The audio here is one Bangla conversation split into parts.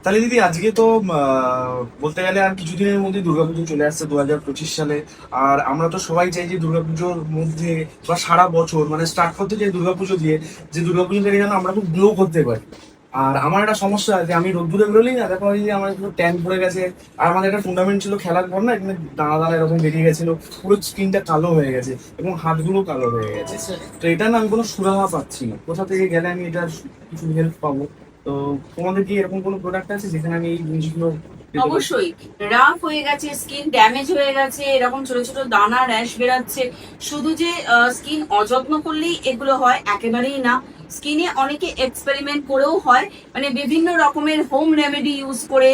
তাহলে দিদি আজকে তো বলতে গেলে আর কিছুদিনের মধ্যে দুর্গাপুজো চলে আসছে 2025 সালে। আর আমরা তো সবাই চাই যে দুর্গাপুজোর মধ্যে বা সারা বছর মানে স্টার্ট করতে চাই দুর্গাপুজো দিয়ে, যে দুর্গাপুজোটাকে যেন আমরা খুব গ্লো করতে পারি। আর আমার একটা সমস্যা আছে, আমি রোদ্দুরে বেরোলেই না দেখা হয় যে আমার একটু ট্যান পড়ে গেছে। আর আমাদের একটা টুর্নামেন্ট ছিল, খেলার পর না এখানে দানা দানা এরকম বেরিয়ে গেছিল, পুরো স্কিনটা কালো হয়ে গেছে এবং হাতগুলো কালো হয়ে গেছে। তো এটা না আমি কোনো সুরাহা পাচ্ছি না, কোথা থেকে গেলে আমি এটা কিছু হেল্প পাবো। তো তোমাদের কি এরকম কোনো প্রোডাক্ট আছে যেখানে আমি এই জিনিসগুলো পেতে পারি? অবশ্যই। রাফ হয়ে গেছে, স্কিন ড্যামেজ হয়ে গেছে, এরকম ছোট ছোট দানা র্যাশ বেরাচ্ছে। শুধু যে স্কিন অযত্ন করলেই এগুলো হয় একেবারেই না। স্কিনে অনেকে এক্সপেরিমেন্ট করেও হয়, মানে বিভিন্ন রকমের হোম রেমেডি ইউজ করে।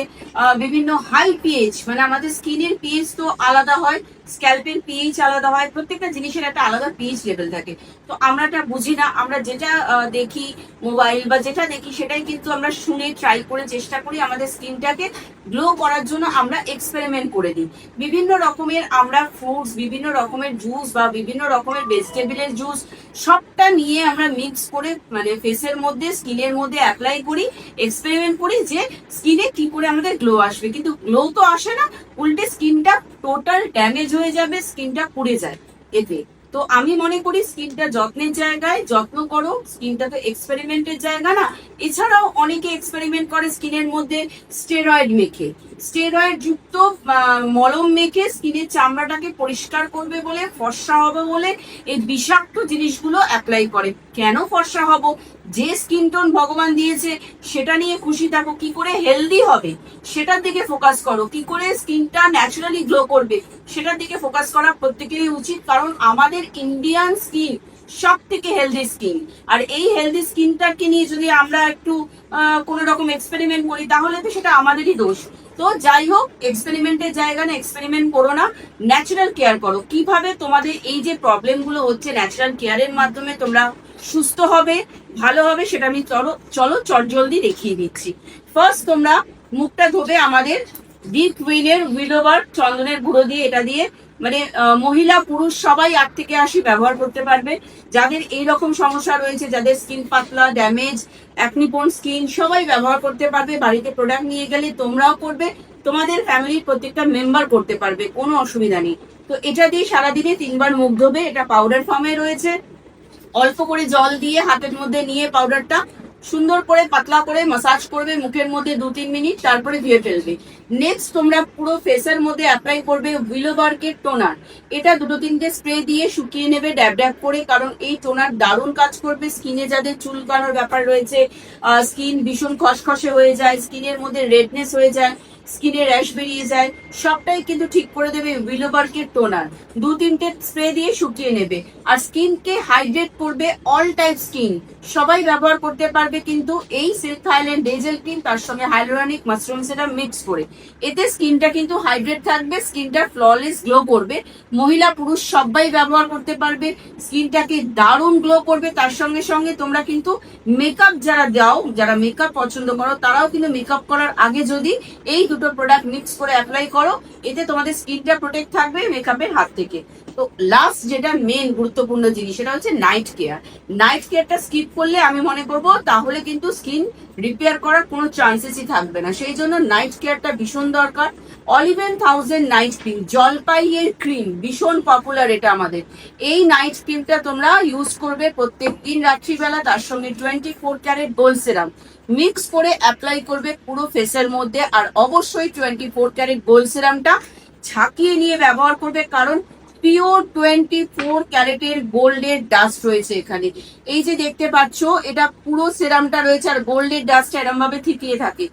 বিভিন্ন হাই পিএইচ, মানে আমাদের স্কিনের পিএইচ তো আলাদা হয়, স্ক্যাল্পের পিএইচ আলাদা হয়, প্রত্যেকটা জিনিসের একটা আলাদা পিএইচ লেভেল থাকে। তো আমরা এটা বুঝি না, আমরা যেটা দেখি মোবাইল বা যেটা দেখি সেটাই কিন্তু আমরা শুনে ট্রাই করে চেষ্টা করি আমাদের স্কিনটাকে গ্লো করার জন্য আমরা এক্সপেরিমেন্ট করে দিই। বিভিন্ন রকমের আমরা ফ্রুটস, বিভিন্ন রকমের জুস বা বিভিন্ন রকমের ভেজিটেবলের জুস সবটা নিয়ে আমরা মিক্স করে মানে ফেসের মধ্যে স্কিনের মধ্যে অ্যাপ্লাই করি, এক্সপেরিমেন্ট করি যে স্কিনে কি করে আমাদের গ্লো আসবে। কিন্তু গ্লো তো আসে না, উল্টে স্কিনটা টোটাল ড্যামেজ হয়ে যাবে, স্কিনটা পুড়ে যায় এতে। তো আমি মনে করি স্কিনটা যত্নের জায়গায় যত্ন করো, স্কিনটা তো এক্সপেরিমেন্টের জায়গা না। এছাড়াও অনেকে এক্সপেরিমেন্ট করে স্কিনের মধ্যে স্টেরয়েড মেখে, স্টেরয়েড যুক্ত মলম মেখে স্কিনের চামড়াটাকে পরিষ্কার করবে বলে, ফর্সা হবে বলে এই বিষাক্ত জিনিসগুলো অ্যাপ্লাই করে। কেন ফর্সা হব? যে স্কিন টোন ভগবান দিয়েছে সেটা নিয়ে খুশি থাকো, কি করে হেলদি হবে সেটার দিকে ফোকাস করো, কি করে স্কিনটা ন্যাচারালি গ্লো করবে সেটার দিকে ফোকাস করা প্রত্যেকেরই উচিত। কারণ আমাদের ইন্ডিয়ান স্কিন সব থেকে হেলদি স্কিন। আর এই হেলদি স্কিনটাকে নিয়ে যদি আমরা একটু কোনো রকম এক্সপেরিমেন্ট করি তাহলে তো সেটা আমাদেরই দোষ। তো যাই হোক, এক্সপেরিমেন্টের জায়গা না, এক্সপেরিমেন্ট করো না, ন্যাচারাল কেয়ার করো। কিভাবে তোমাদের এই যে প্রবলেম গুলো হচ্ছে ন্যাচারাল কেয়ারের মাধ্যমে তোমরা সুস্থ হবে, ভালো হবে, সেটা আমি চলো চলো চটজলদি দেখিয়ে দিচ্ছি। ফার্স্ট তোমরা মুখটা ধোবে আমাদের দি কুইনের উইলোবার চন্দনের গুঁড়ো দিয়ে। এটা দিয়ে মানে মহিলা পুরুষ সবাই 8 থেকে 80 ব্যবহার করতে পারবে। যাদের এই রকম সমস্যা রয়েছে, যাদের স্কিন পাতলা, ড্যামেজ, অ্যাকনিপোন স্কিন, সবাই ব্যবহার করতে পারবে। বাড়িতে প্রোডাক্ট নিয়ে গেলে তোমরাও করবে, তোমাদের ফ্যামিলির প্রত্যেকটা মেম্বার করতে পারবে, কোনো অসুবিধা নেই। তো এটা দিয়ে সারাদিনে 3 বার মুখ ধোবে। এটা পাউডার ফর্মে রয়েছে। অল্প করে জল দিয়ে হাতের মধ্যে নিয়ে পাউডারটা সুন্দর করে পাতলা করে মাসাজ করবে মুখের মধ্যে 2-3 মিনিট, তারপরে ধুয়ে ফেলবে। নেক্সট তোমরা পুরো ফেসের মধ্যে অ্যাপ্লাই করবে উইলোবার্কের টোনার। এটা 2-3টে স্প্রে দিয়ে শুকিয়ে নেবে ড্যাব ড্যাব করে, কারণ এই টোনার দারুণ কাজ করবে স্কিনে যাদের চুলকানোর ব্যাপার রয়েছে, স্কিন ভীষণ খসখসে হয়ে যায়, স্কিনের মধ্যে রেডনেস হয়ে যায়, স্কিনে র্যাশ বেরিয়ে যায়, সবটাই কিন্তু ঠিক করে দেবে উইলোবার্কের টোনার। 2-3টে স্প্রে দিয়ে শুকিয়ে নেবে। আর স্কিনকে হাইড্রেট করবে, অল টাইপ স্কিন সবাই ব্যবহার করতে পারবে। কিন্তু এই সিল্ক থাইল্যান্ড ডেজেল ক্রিম তার সঙ্গে হাইলোরানিক মাশরুম সেটা মিক্স করে, এতে স্কিনটা কিন্তু হাইড্রেট থাকবে, স্কিনটা ফ্ললেস গ্লো করবে। মহিলা পুরুষ সবাই ব্যবহার করতে পারবে, স্কিনটাকে দারুণ গ্লো করবে। তার সঙ্গে সঙ্গে তোমরা কিন্তু মেকআপ যারা দাও, যারা মেকআপ পছন্দ করো, তারাও কিন্তু মেকআপ করার আগে যদি এই দুটো প্রোডাক্ট মিক্স করে অ্যাপ্লাই করো, এতে তোমাদের স্কিনটা প্রোটেক্ট থাকবে মেকআপের হাত থেকে। তো লাস্ট যেটা মেন গুরুত্বপূর্ণ জিনিস, সেটা হচ্ছে নাইট কেয়ার। নাইট কেয়ারটা স্কিপ করলে আমি মনে করবো তাহলে কিন্তু স্কিন রিপেয়ার করার কোনো চান্সেসই থাকবে না। সেই জন্য নাইট কেয়ারটা ভীষণ দরকার। অলিভেন 1000 নাইট ক্রিম, জলপাইয়ের ক্রিম, ভীষণ পপুলার এটা আমাদের। এই নাইট ক্রিমটা তোমরা ইউজ করবে প্রত্যেক দিন রাত্রিবেলা, তার সঙ্গে 24 ক্যারেট গোল্ড সেরাম মিক্স করে অ্যাপ্লাই করবে পুরো ফেসের মধ্যে। আর অবশ্যই 24 ক্যারেট গোল্ড সিরামটা ঝাঁকিয়ে নিয়ে ব্যবহার করবে, কারণ পিওর 24 ক্যারেটের গোল্ডের ডাস্ট রয়েছে এখানে। এই যে দেখতে পাচ্ছ, এটা পুরো সিরামটা রয়েছে, আর গোল্ডের ডাস্টটা এরকম ভাবে থিতিয়ে থাকে।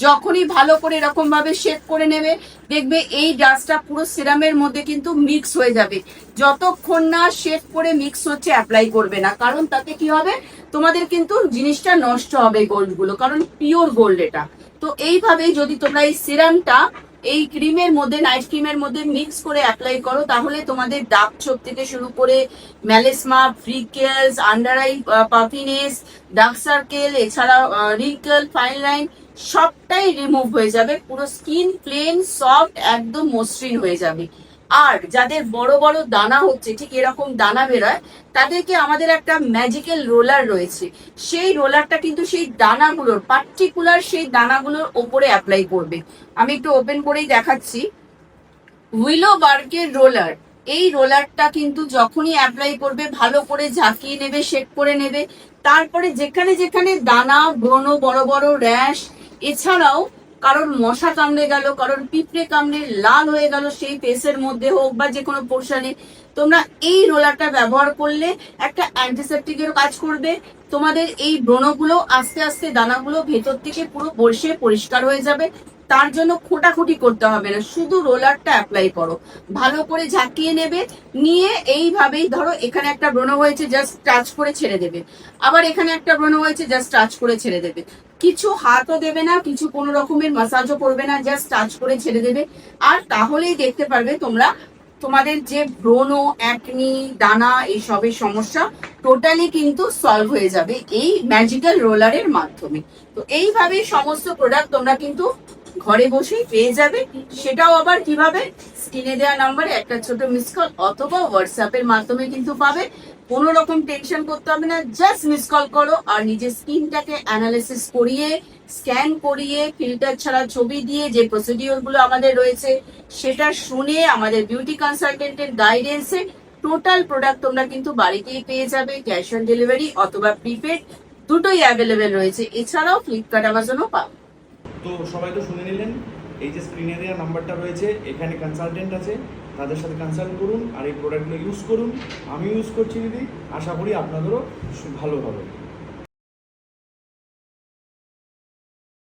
যখনই ভালো করে এরকম ভাবে শেক করে নেবে, দেখবে এই ডাস্টটা পুরো সিরামের মধ্যে কিন্তু মিক্স হয়ে যাবে। যতক্ষণ না শেক করে মিক্স হচ্ছে অ্যাপ্লাই করবে না, কারণ তাতে কি হবে, তোমাদের কিন্তু জিনিসটা নষ্ট হবে গোল্ড গুলো, কারণ পিওর গোল্ড এটা। তো এইভাবেই যদি তোমরা এই সিরামটা এই ক্রিমের মধ্যে, নাইট ক্রিমের মধ্যে মিক্স করে অ্যাপ্লাই করো, তাহলে তোমাদের দাগ ছোপ থেকে শুরু করে melasma, freckles, under eye puffiness, dark circle, এছাড়া রিঙ্কেল, ফাইন লাইন সবটাই রিমুভ হয়ে যাবে। পুরো স্কিন প্লেন, সফট, একদম মসৃণ হয়ে যাবে। আর যাদের বড় বড় দানা হচ্ছে, ঠিক এরকম দানা বেরোয়, তাদেরকে আমাদের একটা ম্যাজিক্যাল রোলার রয়েছে, সেই রোলারটা কিন্তু সেই দানাগুলোর পার্টিকুলার সেই দানাগুলোর ওপরে অ্যাপ্লাই করবে। আমি একটু ওপেন করেই দেখাচ্ছি। উইলো বার্গের রোলার, এই রোলারটা কিন্তু যখনই অ্যাপ্লাই করবে ভালো করে ঝাঁকিয়ে নেবে, শেক করে নেবে। তারপরে যেখানে যেখানে দানা, ব্রণ, বড় বড় র্যাশ, এছাড়াও কারোর মশা কামড়ে গেল, কারোর পিঁপড়ে কামড়ে লাল হয়ে গেল সেই ফেসের মধ্যে হোক বা যে কোনো পোর্শনে, তোমরা এই রোলারটা ব্যবহার করলে একটা অ্যান্টিসেপ্টিকের কাজ করবে। তোমাদের এই ব্রণগুলো আস্তে আস্তে দানাগুলো ভেতর থেকে পুরো বসে পরিষ্কার হয়ে যাবে। তার জন্য খোটাখুটি করতে হবে না, শুধু রোলারটা অ্যাপ্লাই করো, ভালো করে ঝাঁকিয়ে নেবে, নিয়ে এইভাবেই ধরো এখানে একটা ব্রণ হয়েছে, জাস্ট টাচ করে ছেড়ে দেবে, আবার এখানে একটা ব্রণ হয়েছে, জাস্ট টাচ করে ছেড়ে দেবে। কিছু হাতও দেবে না, কিছু কোনো রকমের মাসাজও করবে না, জাস্ট টাচ করে ছেড়ে দেবে। আর তাহলেই দেখতে পারবে তোমরা তোমাদের যে ব্রণ, অ্যাকনি, দানা এইসবের সমস্যা টোটালি কিন্তু সলভ হয়ে যাবে এই ম্যাজিক্যাল রোলারের মাধ্যমে। তো এইভাবে সমস্ত প্রোডাক্ট তোমরা কিন্তু ঘরে বসেই পেয়ে যাবে। সেটাও আবার কিভাবে, স্ক্রিনে দেওয়া নাম্বারে একটা ছোট মিস কল অথবা হোয়াটসঅ্যাপের মাধ্যমে কিন্তু পাবে। কোনো রকম টেনশন করতে হবে না, জাস্ট মিস কল করো আর নিজের স্কিনটাকে অ্যানালিসিস করিয়ে, স্ক্যান করিয়ে, ফিল্টার ছাড়া ছবি দিয়ে যে প্রসিডিওর গুলো আমাদের রয়েছে সেটা শুনে আমাদের বিউটি কনসালটেন্টের গাইডেন্সে টোটাল প্রোডাক্ট তোমরা কিন্তু বাড়িতেই পেয়ে যাবে। ক্যাশ অন ডেলিভারি অথবা প্রিপেড দুটোই অ্যাভেলেবেল রয়েছে। এছাড়াও ফ্লিপকার্ট, অ্যামাজনও পাবে। তো সবাই তো শুনে নিলেন, এই যে স্ক্রিনে দেওয়া নাম্বারটা রয়েছে, এখানে কনসালটেন্ট আছে, তাদের সাথে কনসাল্ট করুন আর এই প্রোডাক্টগুলো ইউজ করুন। আমি ইউজ করছি দিদি, আশা করি আপনাদেরও ভালো হবে।